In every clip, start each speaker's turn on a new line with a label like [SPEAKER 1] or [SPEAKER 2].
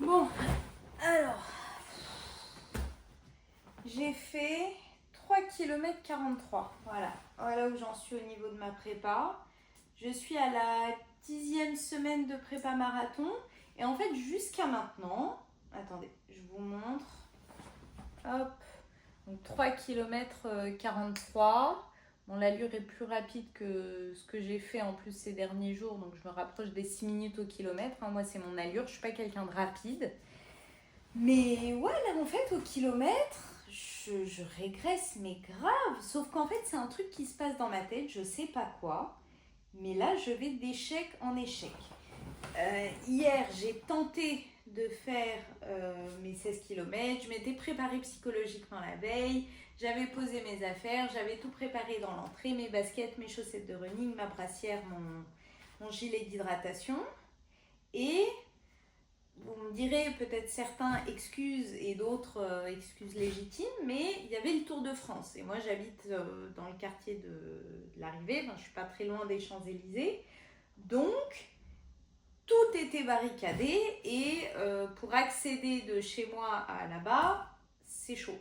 [SPEAKER 1] Bon, alors, j'ai fait 3 km 43. Voilà où j'en suis au niveau de ma prépa. Je suis à la 10e semaine de prépa marathon. Et en fait, jusqu'à maintenant, attendez, je vous montre. Hop, donc 3 km 43. Bon, l'allure est plus rapide que ce que j'ai fait en plus ces derniers jours, donc je me rapproche des 6 minutes au kilomètre. Moi, c'est mon allure, je suis pas quelqu'un de rapide. Mais ouais, là, en fait, au kilomètre, je régresse, mais grave. Sauf qu'en fait, c'est un truc qui se passe dans ma tête, je sais pas quoi. Mais là, je vais d'échec en échec. Hier, j'ai tenté de faire mes 16 km. Je m'étais préparée psychologiquement la veille. J'avais posé mes affaires. J'avais tout préparé dans l'entrée. Mes baskets, mes chaussettes de running, ma brassière, mon gilet d'hydratation. Et vous me direz peut-être certains excuses et d'autres excuses légitimes, mais il y avait le Tour de France. Et moi, j'habite dans le quartier de l'arrivée. Enfin, je ne suis pas très loin des Champs-Élysées. Donc, tout était barricadé et pour accéder de chez moi à là-bas, c'est chaud.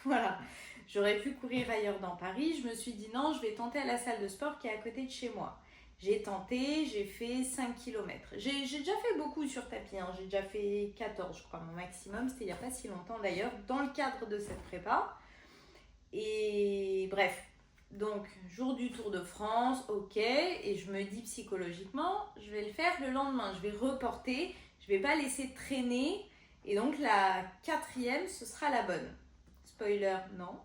[SPEAKER 1] Voilà. J'aurais pu courir ailleurs dans Paris. Je me suis dit non, je vais tenter à la salle de sport qui est à côté de chez moi. J'ai tenté, j'ai fait 5 km. J'ai déjà fait beaucoup sur tapis, hein. J'ai déjà fait 14, je crois, mon maximum. C'était il n'y a pas si longtemps d'ailleurs, dans le cadre de cette prépa. Et bref, donc jour du Tour de France, ok. Et je me dis psychologiquement, je vais le faire le lendemain. Je vais reporter, je vais pas laisser traîner. Et donc la 4e, ce sera la bonne. Spoiler, non.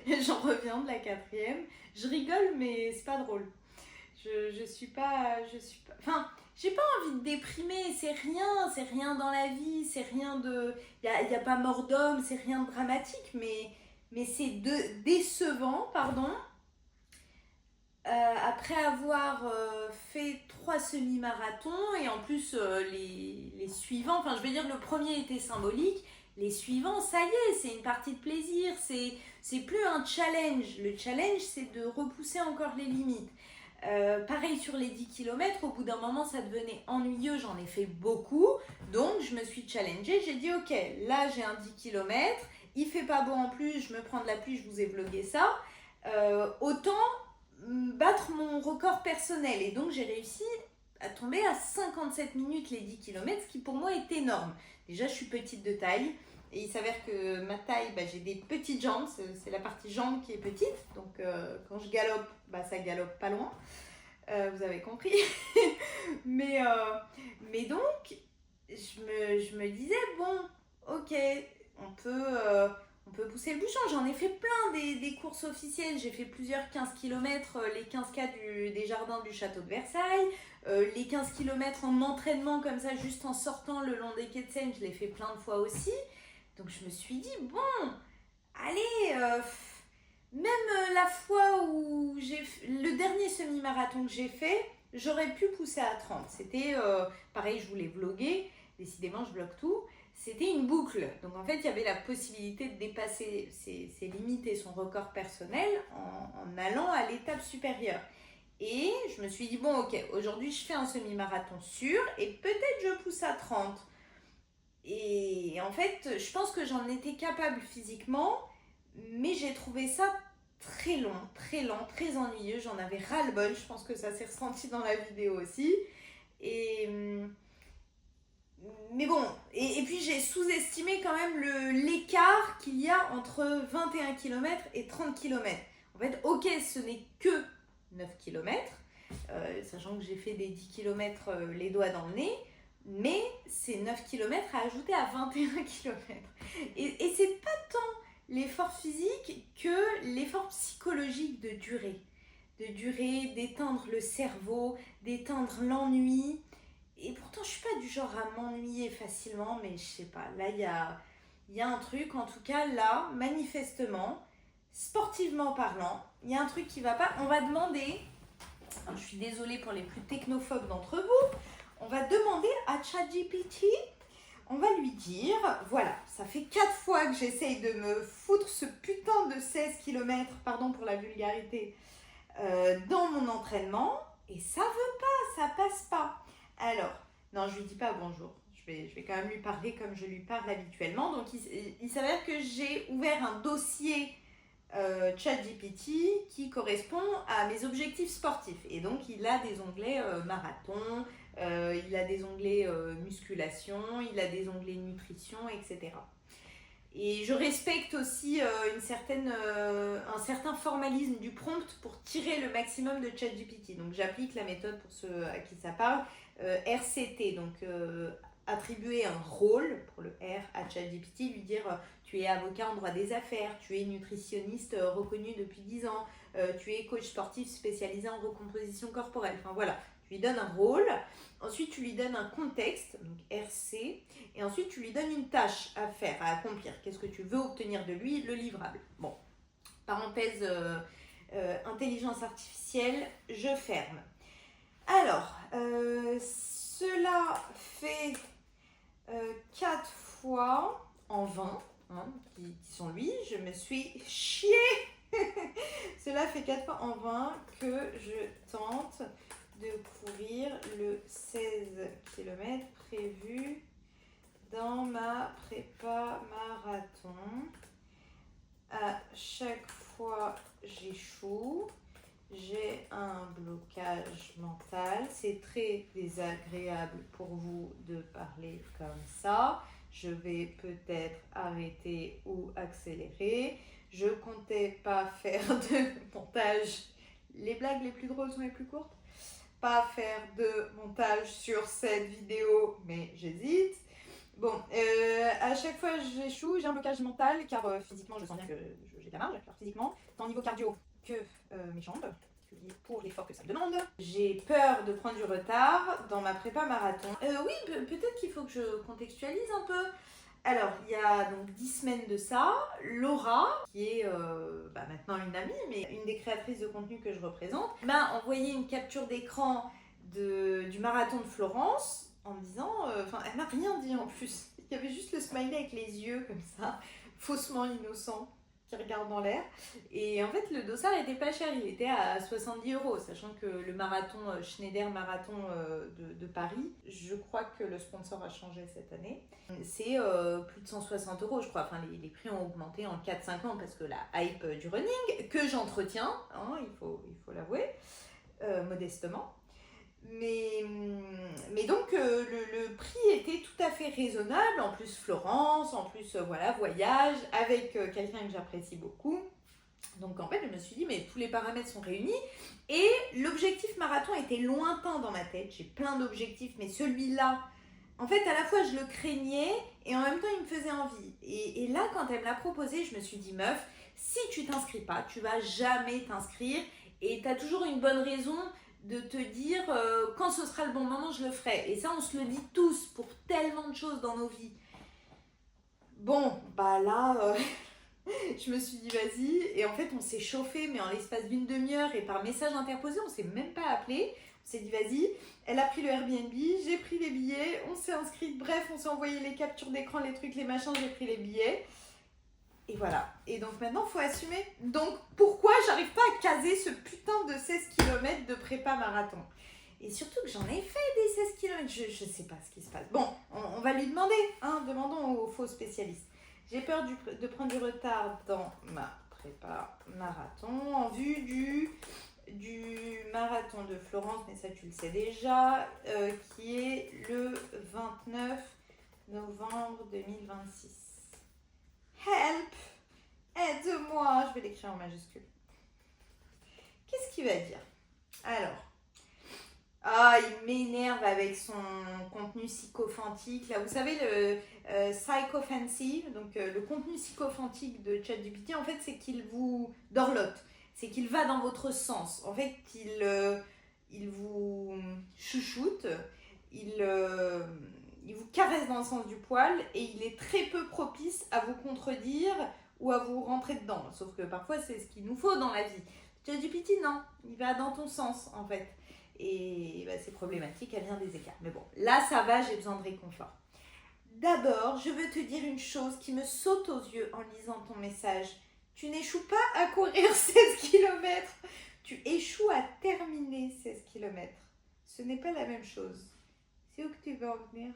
[SPEAKER 1] J'en reviens de la 4e. Je rigole, mais c'est pas drôle. Je suis pas. Enfin, j'ai pas envie de déprimer, c'est rien dans la vie, c'est rien de. Y a pas mort d'homme, c'est rien de dramatique, mais c'est décevant, pardon. Après avoir fait 3 semi-marathons et en plus les suivants, enfin je veux dire le premier était symbolique, les suivants ça y est, c'est une partie de plaisir, c'est plus un challenge, le challenge c'est de repousser encore les limites. Pareil sur les 10 km, au bout d'un moment ça devenait ennuyeux, j'en ai fait beaucoup, donc je me suis challengée, j'ai dit ok, là j'ai un 10 km, il fait pas beau en plus, je me prends de la pluie, je vous ai vlogué ça, autant battre mon record personnel, et donc j'ai réussi à tomber à 57 minutes les 10 km, ce qui pour moi est énorme. Déjà je suis petite de taille, et il s'avère que ma taille, j'ai des petites jambes, c'est la partie jambe qui est petite, donc quand je galope, ça galope pas loin, vous avez compris. mais donc, je me disais, bon, ok, on peut pousser le bouchon. J'en ai fait plein des courses officielles, j'ai fait plusieurs 15 km, les 15K des jardins du château de Versailles, les 15 km en entraînement comme ça, juste en sortant le long des quais de Seine, je l'ai fait plein de fois aussi. Donc je me suis dit, bon, allez, même la fois où le dernier semi-marathon que j'ai fait, j'aurais pu pousser à 30. C'était, pareil, je voulais vlogger, décidément je vlog tout, c'était une boucle. Donc en fait, il y avait la possibilité de dépasser ses limites et son record personnel en allant à l'étape supérieure. Et je me suis dit, bon ok, aujourd'hui je fais un semi-marathon sûr et peut-être je pousse à 30. Et en fait, je pense que j'en étais capable physiquement, mais j'ai trouvé ça très long, très lent, très ennuyeux. J'en avais ras-le-bol, je pense que ça s'est ressenti dans la vidéo aussi. Et, mais bon, et puis j'ai sous-estimé quand même l'écart qu'il y a entre 21 km et 30 km. En fait, ok, ce n'est que 9 km, sachant que j'ai fait des 10 km les doigts dans le nez, mais c'est 9 km à ajouter à 21 km. Et c'est pas tant l'effort physique que l'effort psychologique de durer. De durer, d'éteindre le cerveau, d'éteindre l'ennui. Et pourtant, je suis pas du genre à m'ennuyer facilement, mais je sais pas. Là, il y a un truc, en tout cas, là, manifestement, sportivement parlant, il y a un truc qui va pas. On va demander, je suis désolée pour les plus technophobes d'entre vous, on va demander à ChatGPT, on va lui dire, voilà, ça fait 4 fois que j'essaye de me foutre ce putain de 16 km, pardon pour la vulgarité, dans mon entraînement, et ça veut pas, ça passe pas. Alors, Non, je lui dis pas bonjour. Je vais quand même lui parler comme je lui parle habituellement. Donc, il s'avère que j'ai ouvert un dossier ChatGPT qui correspond à mes objectifs sportifs. Et donc, il a des onglets marathon, il a des onglets musculation, il a des onglets nutrition, etc. Et je respecte aussi un certain formalisme du prompt pour tirer le maximum de ChatGPT. Donc j'applique la méthode pour ceux à qui ça parle, RCT, donc attribuer un rôle pour le R à ChatGPT, lui dire tu es avocat en droit des affaires, tu es nutritionniste reconnu depuis 10 ans, tu es coach sportif spécialisé en recomposition corporelle. Enfin voilà, tu lui donnes un rôle, ensuite tu lui donnes un contexte, donc RC, et ensuite tu lui donnes une tâche à faire, à accomplir. Qu'est-ce que tu veux obtenir de lui? Le livrable. Bon, parenthèse intelligence artificielle, je ferme. Alors, cela fait 4 fois en 20, hein, qui sont lui, je me suis chiée. Cela fait 4 fois en 20 que je tente de courir le 16 km prévu dans ma prépa marathon. À chaque fois, j'échoue. J'ai un blocage mental. C'est très désagréable pour vous de parler comme ça. Je vais peut-être arrêter ou accélérer. Je comptais pas faire de montage. Les blagues les plus drôles sont les plus courtes. Pas faire de montage sur cette vidéo, mais j'hésite. Bon, à chaque fois j'échoue, j'ai un blocage mental car physiquement je sens bien que j'ai de la marge, car physiquement, tant au niveau cardio que mes jambes, pour l'effort que ça me demande. J'ai peur de prendre du retard dans ma prépa marathon. Oui, peut-être qu'il faut que je contextualise un peu. Alors, il y a donc 10 semaines de ça, Laura, qui est maintenant une amie, mais une des créatrices de contenu que je représente, m'a envoyé une capture d'écran du marathon de Florence en me disant, elle m'a rien dit en plus, il y avait juste le smiley avec les yeux comme ça, faussement innocent, qui regarde dans l'air. Et en fait, le dossard était pas cher, il était à 70 €, sachant que le marathon Schneider Marathon de Paris, je crois que le sponsor a changé cette année, c'est plus de 160 €, je crois. Enfin, les prix ont augmenté en 4-5 ans parce que la hype du running, que j'entretiens, hein, il faut l'avouer, modestement. Mais donc le prix était tout à fait raisonnable, en plus Florence, en plus voyage avec quelqu'un que j'apprécie beaucoup. Donc en fait je me suis dit mais tous les paramètres sont réunis et l'objectif marathon était lointain dans ma tête, j'ai plein d'objectifs mais celui-là, en fait à la fois je le craignais et en même temps il me faisait envie. Et là quand elle me l'a proposé je me suis dit meuf, si tu t'inscris pas, tu vas jamais t'inscrire et tu as toujours une bonne raison de te dire quand ce sera le bon moment, je le ferai. Et ça, on se le dit tous pour tellement de choses dans nos vies. Bon, bah là, je me suis dit vas-y. Et en fait, on s'est chauffé, mais en l'espace d'une demi-heure et par message interposé, on s'est même pas appelé. On s'est dit vas-y. Elle a pris le Airbnb, j'ai pris les billets, on s'est inscrit. Bref, on s'est envoyé les captures d'écran, les trucs, les machins, j'ai pris les billets. Et voilà. Et donc maintenant, il faut assumer. Donc pourquoi j'arrive pas à caser ce putain de 16 km de prépa marathon? Et surtout que j'en ai fait des 16 km. Je sais pas ce qui se passe. Bon, on va lui demander. Hein, demandons aux faux spécialistes. J'ai peur de prendre du retard dans ma prépa marathon en vue du marathon de Florence, mais ça tu le sais déjà, qui est le 29 novembre 2026. Help! Aide-moi! Je vais l'écrire en majuscule. Qu'est-ce qu'il va dire? Alors, il m'énerve avec son contenu sycophantique. Là, vous savez, le psychophancy, donc le contenu sycophantique de ChatGPT, en fait, c'est qu'il vous dorlote. C'est qu'il va dans votre sens. En fait, il vous chouchoute, il vous caresse dans le sens du poil et il est très peu propice à vous contredire ou à vous rentrer dedans. Sauf que parfois, c'est ce qu'il nous faut dans la vie. ChatGPT, non. Il va dans ton sens, en fait. Et c'est problématique, elle vient des écarts. Mais bon, là, ça va, j'ai besoin de réconfort. D'abord, je veux te dire une chose qui me saute aux yeux en lisant ton message. Tu n'échoues pas à courir 16 km. Tu échoues à terminer 16 km. Ce n'est pas la même chose. C'est où que tu veux en venir?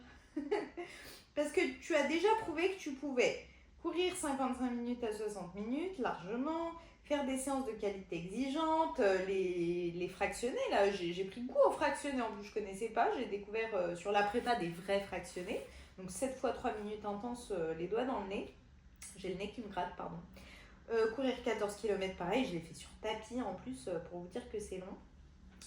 [SPEAKER 1] Parce que tu as déjà prouvé que tu pouvais courir 55 minutes à 60 minutes, largement, faire des séances de qualité exigeantes, les fractionnés, là, j'ai pris goût aux fractionnés, en plus je connaissais pas, j'ai découvert sur la prépa des vrais fractionnés, donc 7 fois 3 minutes intenses, les doigts dans le nez, j'ai le nez qui me gratte, pardon. Courir 14 km, pareil, je l'ai fait sur tapis en plus, pour vous dire que c'est long.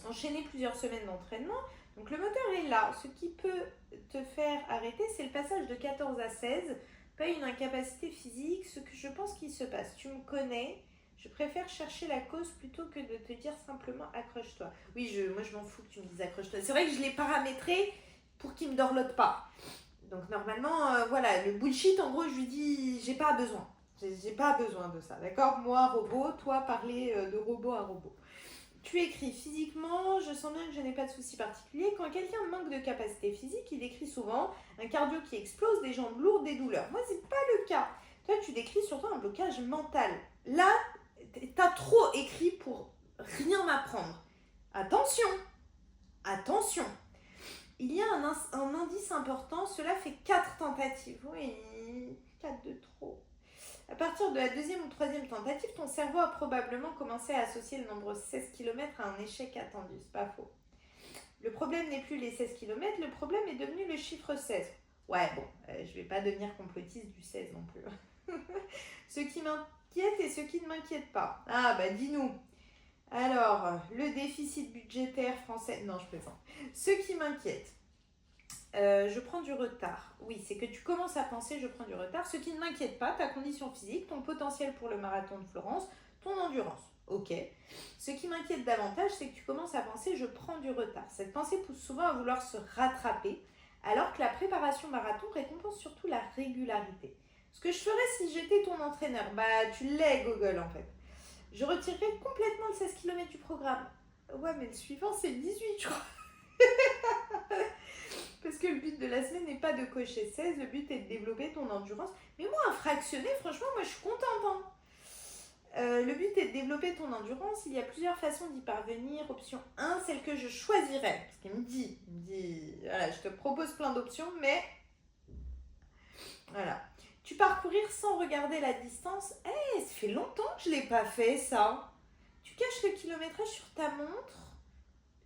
[SPEAKER 1] Enchaîner plusieurs semaines d'entraînement, donc le moteur est là. Ce qui peut te faire arrêter, c'est le passage de 14 à 16, pas une incapacité physique, ce que je pense qu'il se passe. Tu me connais, je préfère chercher la cause plutôt que de te dire simplement accroche-toi. Oui, moi je m'en fous que tu me dises accroche-toi. C'est vrai que je l'ai paramétré pour qu'il ne me dorlote pas. Donc normalement, voilà, le bullshit, en gros, je lui dis, j'ai pas besoin. J'ai pas besoin de ça, d'accord? Moi, robot, toi, parler de robot à robot. Tu écris physiquement, je sens bien que je n'ai pas de soucis particuliers. Quand quelqu'un manque de capacité physique, il décrit souvent un cardio qui explose, des jambes lourdes, des douleurs. Moi, c'est pas le cas. Toi, tu décris surtout un blocage mental. Là, t'as trop écrit pour rien m'apprendre. Attention, attention. Il y a un indice important, cela fait 4 tentatives. Oui, 4 de trop. À partir de la deuxième ou troisième tentative, ton cerveau a probablement commencé à associer le nombre 16 km à un échec attendu. C'est pas faux. Le problème n'est plus les 16 km, le problème est devenu le chiffre 16. Ouais, bon, je vais pas devenir complotiste du 16 non plus. Ce qui m'inquiète et ce qui ne m'inquiète pas. Ah, bah dis-nous. Alors, le déficit budgétaire français... Non, je plaisante. Ce qui m'inquiète, je prends du retard. Oui, c'est que tu commences à penser je prends du retard. Ce qui ne m'inquiète pas, ta condition physique, ton potentiel pour le marathon de Florence, ton endurance. Ok. Ce qui m'inquiète davantage, c'est que tu commences à penser je prends du retard. Cette pensée pousse souvent à vouloir se rattraper, alors que la préparation marathon récompense surtout la régularité. Ce que je ferais si j'étais ton entraîneur, bah tu l'es Google en fait. Je retirerais complètement le 16 km du programme. Ouais, mais le suivant c'est le 18, je crois. Parce que le but de la semaine n'est pas de cocher 16, le but est de développer ton endurance. Mais moi, un fractionné, franchement, moi je suis contente. Hein. Le but est de développer ton endurance. Il y a plusieurs façons d'y parvenir. Option 1, celle que je choisirais. Parce qu'il me dit, voilà, je te propose plein d'options, mais voilà. Tu parcourir sans regarder la distance. Ça fait longtemps que je ne l'ai pas fait, ça. Tu caches le kilométrage sur ta montre.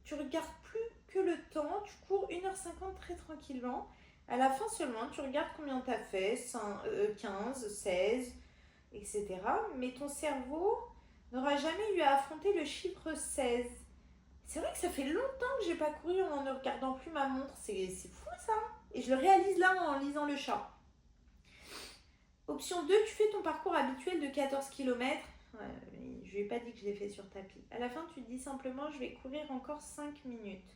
[SPEAKER 1] Tu regardes plus que le temps, tu cours 1h50 très tranquillement. À la fin seulement, tu regardes combien tu as fait, 15, 16, etc. Mais ton cerveau n'aura jamais eu à affronter le chiffre 16. C'est vrai que ça fait longtemps que j'ai pas couru en ne regardant plus ma montre. C'est fou ça. Et je le réalise là en lisant le chat. Option 2, tu fais ton parcours habituel de 14 km. Ouais, mais je lui ai pas dit que je l'ai fait sur tapis. À la fin, tu te dis simplement, je vais courir encore 5 minutes.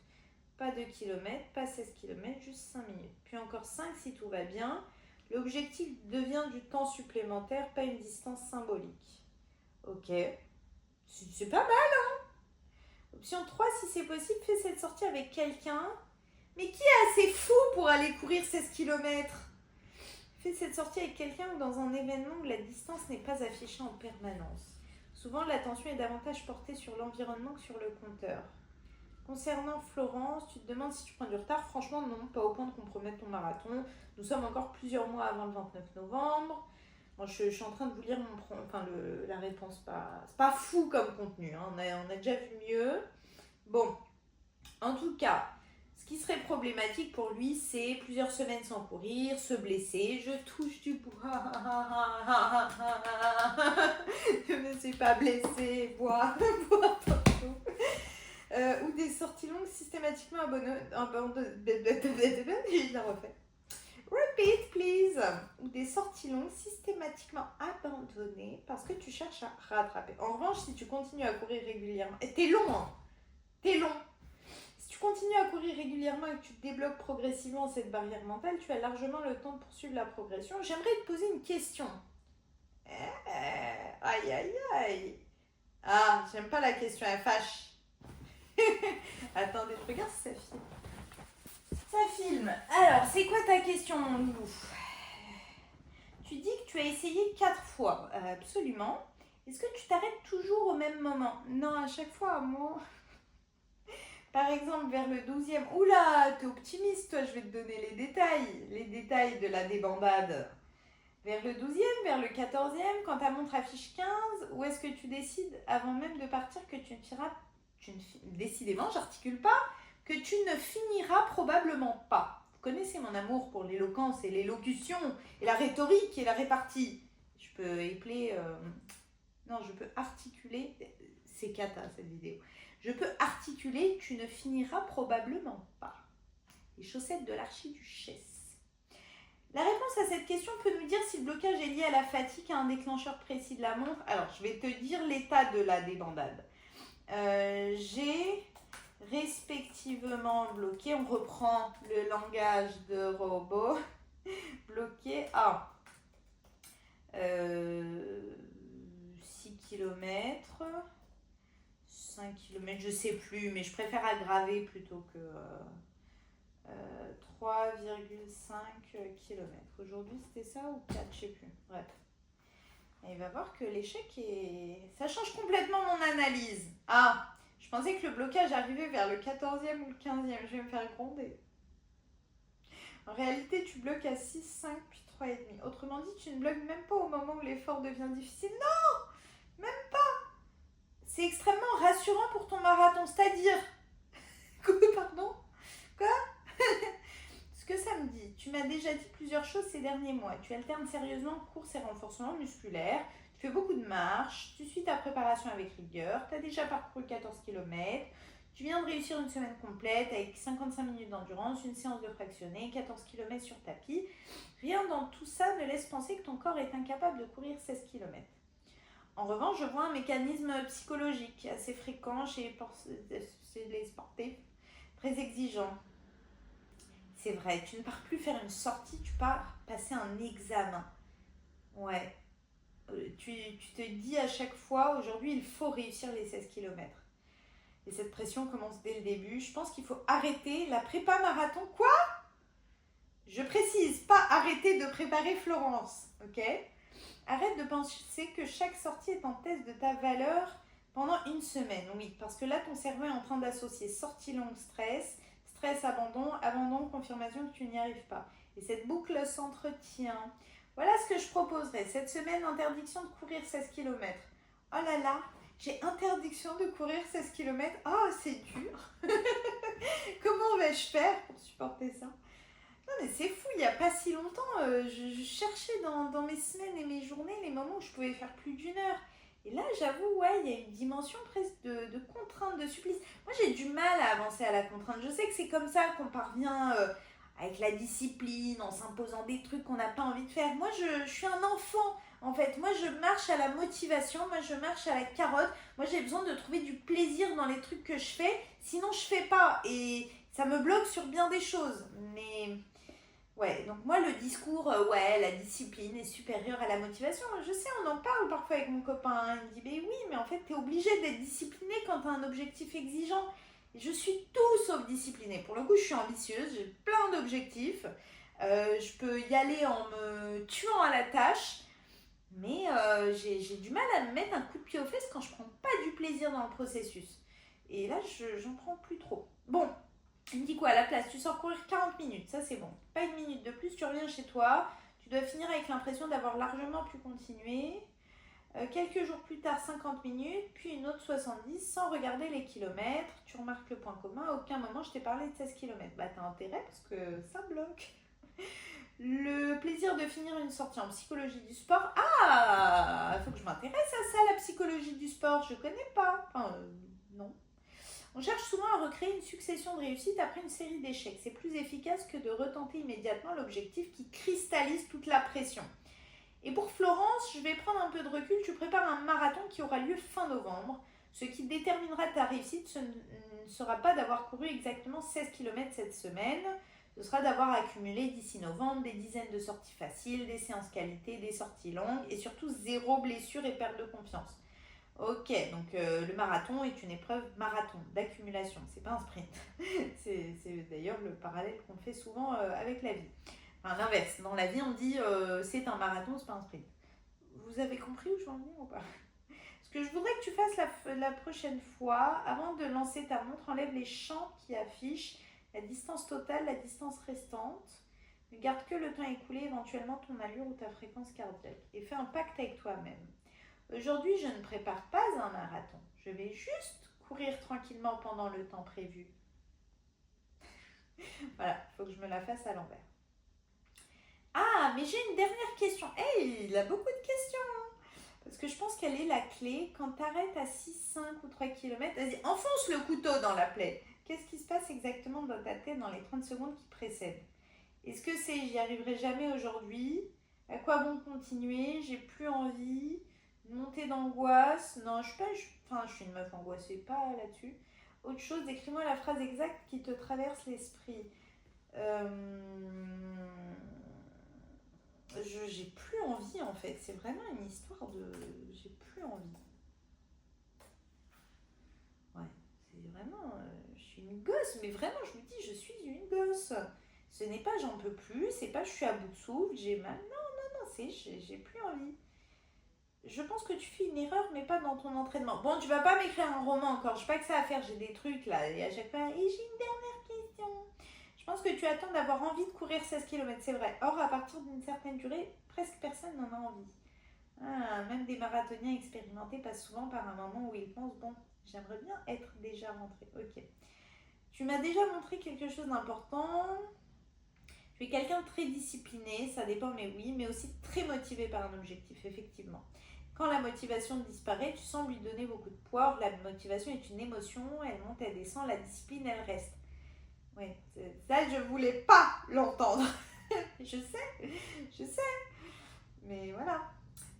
[SPEAKER 1] Pas 2 km, pas 16 km, juste 5 minutes. Puis encore 5 si tout va bien. L'objectif devient du temps supplémentaire, pas une distance symbolique. Ok. C'est pas mal, hein? Option 3, si c'est possible, fais cette sortie avec quelqu'un. Mais qui est assez fou pour aller courir 16 km? Fais cette sortie avec quelqu'un ou dans un événement où la distance n'est pas affichée en permanence. Souvent, l'attention est davantage portée sur l'environnement que sur le compteur. Concernant Florence, tu te demandes si tu prends du retard. Franchement, non, pas au point de compromettre ton marathon. Nous sommes encore plusieurs mois avant le 29 novembre. Moi, je suis en train de vous lire la réponse. C'est pas fou comme contenu. Hein. On a déjà vu mieux. Bon, en tout cas, ce qui serait problématique pour lui, c'est plusieurs semaines sans courir, se blesser. Je touche du bois. Je ne me suis pas blessée. Bois partout. Ou des sorties longues systématiquement abandonnées. Je la refais. Repeat, please. Ou des sorties longues systématiquement abandonnées parce que tu cherches à rattraper. En revanche, si tu continues à courir régulièrement... Et t'es long, hein. T'es long. Si tu continues à courir régulièrement et que tu débloques progressivement cette barrière mentale, tu as largement le temps de poursuivre la progression. J'aimerais te poser une question. Aïe, aïe, aïe. Ah, j'aime pas la question, elle fâche. Attendez, je regarde si ça filme. Ça filme. Alors, c'est quoi ta question, mon loulou? Tu dis que tu as essayé 4 fois. Absolument. Est-ce que tu t'arrêtes toujours au même moment? Non, à chaque fois, moi... Par exemple, vers le 12e, oula, t'es optimiste, toi, je vais te donner les détails de la débandade. Vers le 12e, vers le 14e, quand ta montre affiche 15, ou est-ce que tu décides, avant même de partir, que décidément, j'articule pas, que tu ne finiras probablement pas. Vous connaissez mon amour pour l'éloquence et l'élocution, et la rhétorique et la répartie. Je peux épeler... Non, je peux articuler... C'est cata, cette vidéo. Je peux articuler, tu ne finiras probablement pas. Les chaussettes de l'archiduchesse. La réponse à cette question peut nous dire si le blocage est lié à la fatigue, à un déclencheur précis de la montre. Alors, je vais te dire l'état de la débandade. J'ai respectivement bloqué, on reprend le langage de robot, bloqué à 6 km, 5 km, je sais plus, mais je préfère aggraver plutôt que 3,5 km. Aujourd'hui, c'était ça ou 4, je sais plus. Bref. Et il va voir que l'échec est... Ça change complètement mon analyse. Ah, je pensais que le blocage arrivait vers le 14e ou le 15e. Je vais me faire gronder. En réalité, tu bloques à 6, 5, puis 3,5. Autrement dit, tu ne bloques même pas au moment où l'effort devient difficile. Non, même pas. C'est extrêmement rassurant pour ton marathon. C'est-à-dire... Pardon ? Quoi ? Ce que ça me dit, tu m'as déjà dit plusieurs choses ces derniers mois. Tu alternes sérieusement course et renforcement musculaire, tu fais beaucoup de marches, tu suis ta préparation avec rigueur, tu as déjà parcouru 14 km, tu viens de réussir une semaine complète avec 55 minutes d'endurance, une séance de fractionné, 14 km sur tapis. Rien dans tout ça ne laisse penser que ton corps est incapable de courir 16 km. En revanche, je vois un mécanisme psychologique assez fréquent chez les sportifs, très exigeants. C'est vrai, tu ne pars plus faire une sortie, tu pars passer un examen. Ouais. Tu te dis à chaque fois, aujourd'hui, il faut réussir les 16 km. Et cette pression commence dès le début. Je pense qu'il faut arrêter la prépa marathon. Quoi ? Je précise, pas arrêter de préparer Florence, ok ? Arrête de penser que chaque sortie est en test de ta valeur pendant une semaine. Oui, parce que là, ton cerveau est en train d'associer sortie longue, stress, abandon, abandon, confirmation que tu n'y arrives pas. Et cette boucle s'entretient. Voilà ce que je proposerais. Cette semaine, interdiction de courir 16 km. Oh là là, j'ai interdiction de courir 16 km. Oh, c'est dur. Comment vais-je faire pour supporter ça ? Non mais c'est fou, il n'y a pas si longtemps, je cherchais dans mes semaines et mes journées les moments où je pouvais faire plus d'une heure. Et là, j'avoue, ouais, il y a une dimension presque de contrainte, de supplice. Moi, j'ai du mal à avancer à la contrainte. Je sais que c'est comme ça qu'on parvient avec la discipline, en s'imposant des trucs qu'on n'a pas envie de faire. Moi, je suis un enfant, en fait. Moi, je marche à la motivation, moi, je marche à la carotte. Moi, j'ai besoin de trouver du plaisir dans les trucs que je fais. Sinon, je fais pas. Et ça me bloque sur bien des choses. Mais... ouais, donc moi le discours, ouais, la discipline est supérieure à la motivation. Je sais, on en parle parfois avec mon copain. Il me dit, mais oui, mais en fait, t'es obligé d'être discipliné quand t'as un objectif exigeant. Et je suis tout sauf disciplinée. Pour le coup, je suis ambitieuse, j'ai plein d'objectifs. Je peux y aller en me tuant à la tâche. Mais j'ai du mal à me mettre un coup de pied aux fesses quand je prends pas du plaisir dans le processus. Et là, j'en prends plus trop. Bon. Il me dit quoi à la place ? Tu sors courir 40 minutes, ça c'est bon. Pas une minute de plus, tu reviens chez toi. Tu dois finir avec l'impression d'avoir largement pu continuer. Quelques jours plus tard, 50 minutes, puis une autre 70 sans regarder les kilomètres. Tu remarques le point commun, à aucun moment je t'ai parlé de 16 km. Bah t'as intérêt parce que ça bloque. Le plaisir de finir une sortie en psychologie du sport. Ah, il faut que je m'intéresse à ça, la psychologie du sport. Je connais pas. Enfin, non. On cherche souvent à recréer une succession de réussites après une série d'échecs. C'est plus efficace que de retenter immédiatement l'objectif qui cristallise toute la pression. Et pour Florence, je vais prendre un peu de recul. Tu prépares un marathon qui aura lieu fin novembre. Ce qui déterminera ta réussite, ce ne sera pas d'avoir couru exactement 16 km cette semaine. Ce sera d'avoir accumulé d'ici novembre des dizaines de sorties faciles, des séances qualité, des sorties longues et surtout zéro blessure et perte de confiance. Ok, donc le marathon est une épreuve marathon, d'accumulation, c'est pas un sprint. c'est d'ailleurs le parallèle qu'on fait souvent avec la vie. Enfin, l'inverse, dans la vie on dit c'est un marathon, c'est pas un sprint. Vous avez compris où je veux en venir ou pas ? Ce que je voudrais que tu fasses la prochaine fois, avant de lancer ta montre, enlève les champs qui affichent la distance totale, la distance restante. Ne garde que le temps écoulé, éventuellement ton allure ou ta fréquence cardiaque. Et fais un pacte avec toi-même. Aujourd'hui, je ne prépare pas un marathon. Je vais juste courir tranquillement pendant le temps prévu. Voilà, il faut que je me la fasse à l'envers. Ah, mais j'ai une dernière question. Hey, il a beaucoup de questions. Parce que je pense qu'elle est la clé. Quand tu arrêtes à 6, 5 ou 3 km, vas-y, enfonce le couteau dans la plaie. Qu'est-ce qui se passe exactement dans ta tête dans les 30 secondes qui précèdent? Est-ce que c'est j'y arriverai jamais aujourd'hui? À quoi bon continuer? J'ai plus envie. Une montée d'angoisse? Non, je suis pas. Je suis une meuf angoissée, pas là-dessus. Autre chose, décris-moi la phrase exacte qui te traverse l'esprit. J'ai plus envie en fait. C'est vraiment une histoire de. J'ai plus envie. Ouais, c'est vraiment. Je suis une gosse, mais vraiment, je vous dis, je suis une gosse. Ce n'est pas j'en peux plus, c'est pas je suis à bout de souffle, j'ai mal. Non, c'est j'ai plus envie. Je pense que tu fais une erreur, mais pas dans ton entraînement. Bon, tu vas pas m'écrire un roman encore, je sais pas que ça à faire, j'ai des trucs là, et à chaque fois, et j'ai une dernière question. Je pense que tu attends d'avoir envie de courir 16 km, c'est vrai. Or, à partir d'une certaine durée, presque personne n'en a envie. Ah, même des marathoniens expérimentés passent souvent par un moment où ils pensent, bon, j'aimerais bien être déjà rentré. Ok. Tu m'as déjà montré quelque chose d'important. Tu es quelqu'un de très discipliné, ça dépend, mais oui, mais aussi très motivé par un objectif, effectivement. Quand la motivation disparaît, tu sembles lui donner beaucoup de poids. La motivation est une émotion, elle monte, elle descend, la discipline, elle reste. Oui, ça, je voulais pas l'entendre. je sais, mais voilà.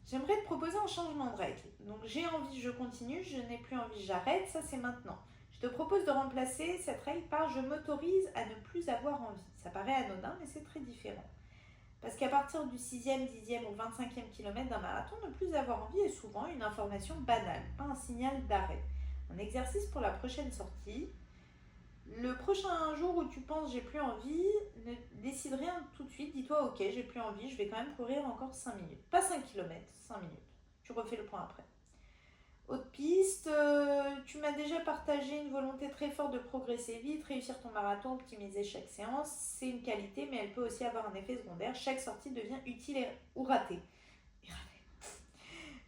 [SPEAKER 1] J'aimerais te proposer un changement de règle. Donc, j'ai envie, je continue, je n'ai plus envie, j'arrête, ça c'est maintenant. Je te propose de remplacer cette règle par je m'autorise à ne plus avoir envie. Ça paraît anodin, mais c'est très différent. Parce qu'à partir du 6e, 10e ou 25e kilomètre d'un marathon, ne plus avoir envie est souvent une information banale, pas un signal d'arrêt. Un exercice pour la prochaine sortie. Le prochain jour où tu penses j'ai plus envie, ne décide rien tout de suite. Dis-toi ok, j'ai plus envie, je vais quand même courir encore 5 minutes. Pas 5 km, 5 minutes. Tu refais le point après. Autre piste, tu m'as déjà partagé une volonté très forte de progresser vite, réussir ton marathon, optimiser chaque séance. C'est une qualité, mais elle peut aussi avoir un effet secondaire. Chaque sortie devient utile ou ratée.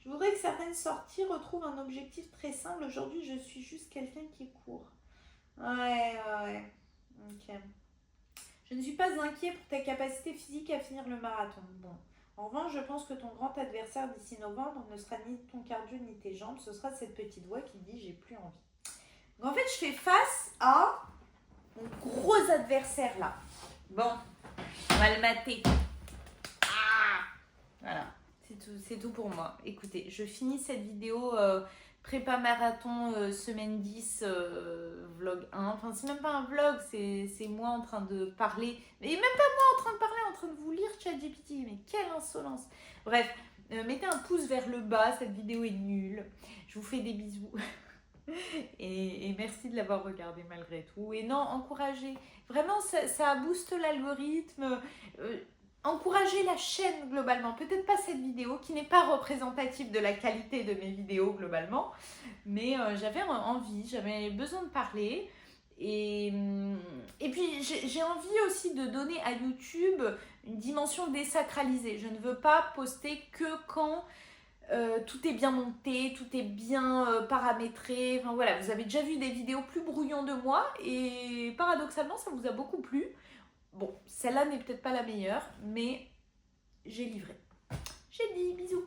[SPEAKER 1] Je voudrais que certaines sorties retrouvent un objectif très simple. Aujourd'hui, je suis juste quelqu'un qui court. Ouais. Ok. Je ne suis pas inquiet pour ta capacité physique à finir le marathon. Bon. En revanche, je pense que ton grand adversaire d'ici novembre ne sera ni ton cardio ni tes jambes. Ce sera cette petite voix qui dit j'ai plus envie. Donc en fait, je fais face à mon gros adversaire là. Bon, on va le mater. Ah, voilà, c'est tout pour moi. Écoutez, je finis cette vidéo prépa marathon semaine 10 vlog 1. Enfin, c'est même pas un vlog, c'est moi en train de parler. Et même pas moi en train de parler, en train de vous lire ChatGPT. Mais quelle insolence. Bref, mettez un pouce vers le bas, cette vidéo est nulle. Je vous fais des bisous. Et merci de l'avoir regardé malgré tout. Et non, encouragez. Vraiment, ça booste l'algorithme. Encouragez la chaîne globalement. Peut-être pas cette vidéo qui n'est pas représentative de la qualité de mes vidéos globalement. Mais j'avais envie, j'avais besoin de parler. Et puis j'ai envie aussi de donner à YouTube une dimension désacralisée. Je ne veux pas poster que quand tout est bien monté, tout est bien paramétré. Enfin voilà, vous avez déjà vu des vidéos plus brouillons de moi et paradoxalement ça vous a beaucoup plu. Bon, celle-là n'est peut-être pas la meilleure, mais j'ai livré. J'ai dit bisous.